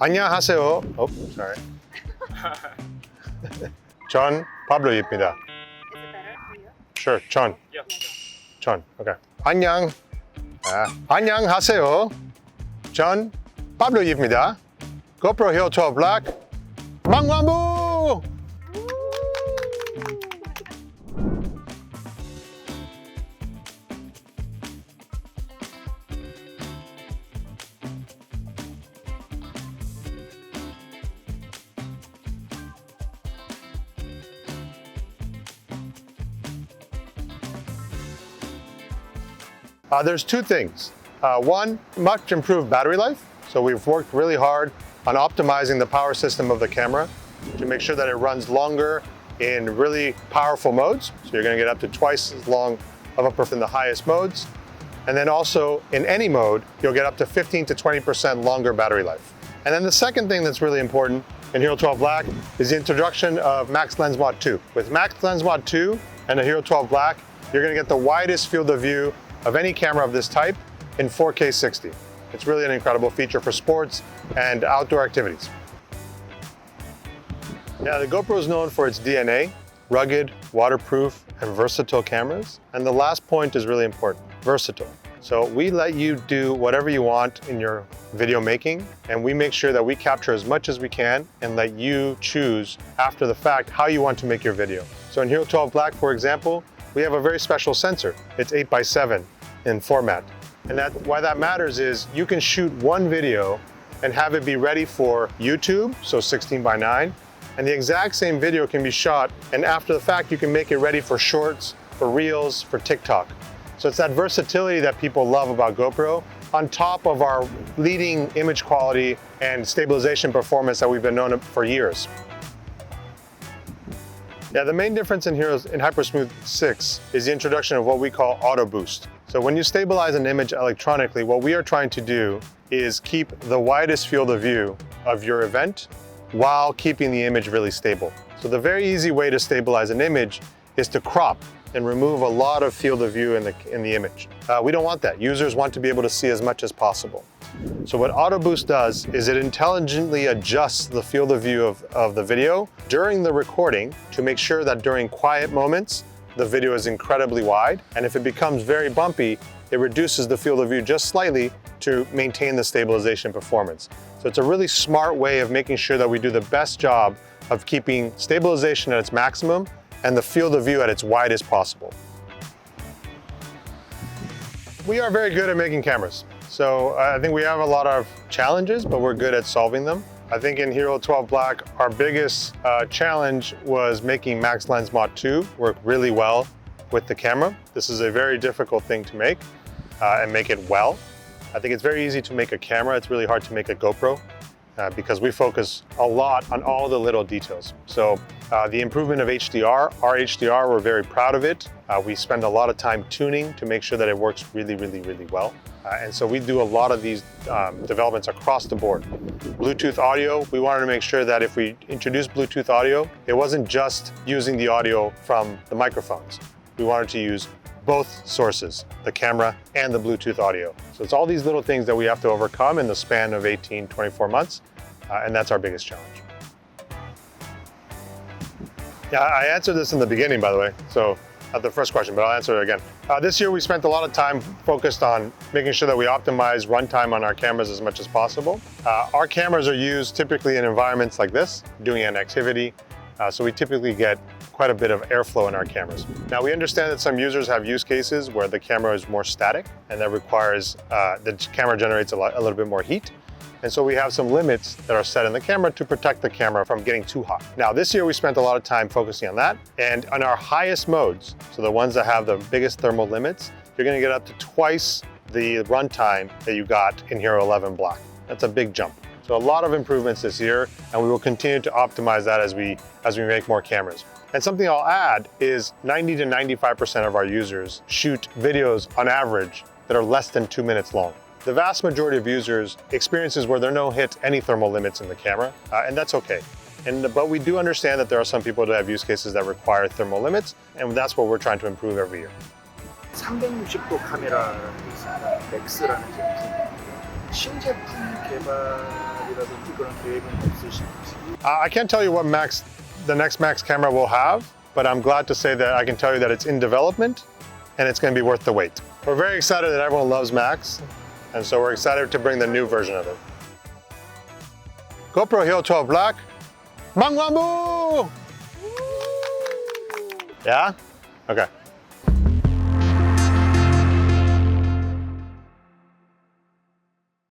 안녕하세요. Oh, sorry. 전 파블로입니다. Sure, 전. 전. Okay. 안녕하세요. 전 파블로입니다. 고프로 히어로12 블랙 망왕부. There's two things. One, much improved battery life. So we've worked really hard on optimizing the power system of the camera to make sure that it runs longer in really powerful modes. So you're going to get up to twice as long of a perf in the highest modes. And then also in any mode, you'll get up to 15 to 20% longer battery life. And then the second thing that's really important in HERO12 Black is the introduction of Max Lens Mod 2. With Max Lens Mod 2 and the HERO12 Black, you're going to get the widest field of view of any camera of this type in 4K 60. It's really an incredible feature for sports and outdoor activities. Yeah, the GoPro is known for its DNA, rugged, waterproof, and versatile cameras. And the last point is really important, versatile. So we let you do whatever you want in your video making, and we make sure that we capture as much as we can and let you choose after the fact how you want to make your video. So in HERO12 Black, for example, we have a very special sensor. It's 8x7 in format. And why that matters is you can shoot one video and have it be ready for YouTube, so 16:9, and the exact same video can be shot, and after the fact, you can make it ready for shorts, for reels, for TikTok. So it's that versatility that people love about GoPro, on top of our leading image quality and stabilization performance that we've been known for years. Yeah, the main difference in HyperSmooth 6 is the introduction of what we call auto boost. So when you stabilize an image electronically, what we are trying to do is keep the widest field of view of your event while keeping the image really stable. So the very easy way to stabilize an image is to crop and remove a lot of field of view in the image. We don't want that. Users want to be able to see as much as possible. So what Auto Boost does is it intelligently adjusts the field of view of the video during the recording to make sure that during quiet moments, the video is incredibly wide. And if it becomes very bumpy, it reduces the field of view just slightly to maintain the stabilization performance. So it's a really smart way of making sure that we do the best job of keeping stabilization at its maximum and the field of view at its widest possible. We are very good at making cameras. So I think we have a lot of challenges, but we're good at solving them. I think in HERO12 Black, our biggest challenge was making Max Lens Mod 2 work really well with the camera. This is a very difficult thing to make and make it well. I think it's very easy to make a camera. It's really hard to make a GoPro because we focus a lot on all the little details. So the improvement of HDR, our HDR, we're very proud of it. We spend a lot of time tuning to make sure that it works really, really, really well. And so we do a lot of these developments across the board. Bluetooth audio, we wanted to make sure that if we introduced Bluetooth audio, it wasn't just using the audio from the microphones. We wanted to use both sources, the camera and the Bluetooth audio. So it's all these little things that we have to overcome in the span of 18, 24 months, and that's our biggest challenge. Yeah, I answered this in the beginning, by the way, so at the first question, but I'll answer it again. This year we spent a lot of time focused on making sure that we optimize runtime on our cameras as much as possible. Our cameras are used typically in environments like this, doing an activity, so we typically get quite a bit of airflow in our cameras. Now we understand that some users have use cases where the camera is more static and that requires, the camera generates a little bit more heat. And so we have some limits that are set in the camera to protect the camera from getting too hot. Now this year we spent a lot of time focusing on that, and on our highest modes, so the ones that have the biggest thermal limits, you're gonna get up to twice the runtime that you got in HERO11 Black. That's a big jump. So a lot of improvements this year, and we will continue to optimize that as we make more cameras. And something I'll add is 90 to 95% of our users shoot videos on average that are less than 2 minutes long. The vast majority of users experiences where there don't hit any thermal limits in the camera, and that's okay. But we do understand that there are some people that have use cases that require thermal limits, and that's what we're trying to improve every year. 360도 카메라라는 게 있습니다. 맥스라는 제품. 신제품 개발이라는 계획이라든지 그런 계획은 없으신지. I can't tell you what the next Max camera will have, but I'm glad to say that I can tell you that it's in development and it's going to be worth the wait. We're very excited that everyone loves Max, and so we're excited to bring the new version of it. GoPro Hero 12 Black, Mangwamu! Yeah? Okay.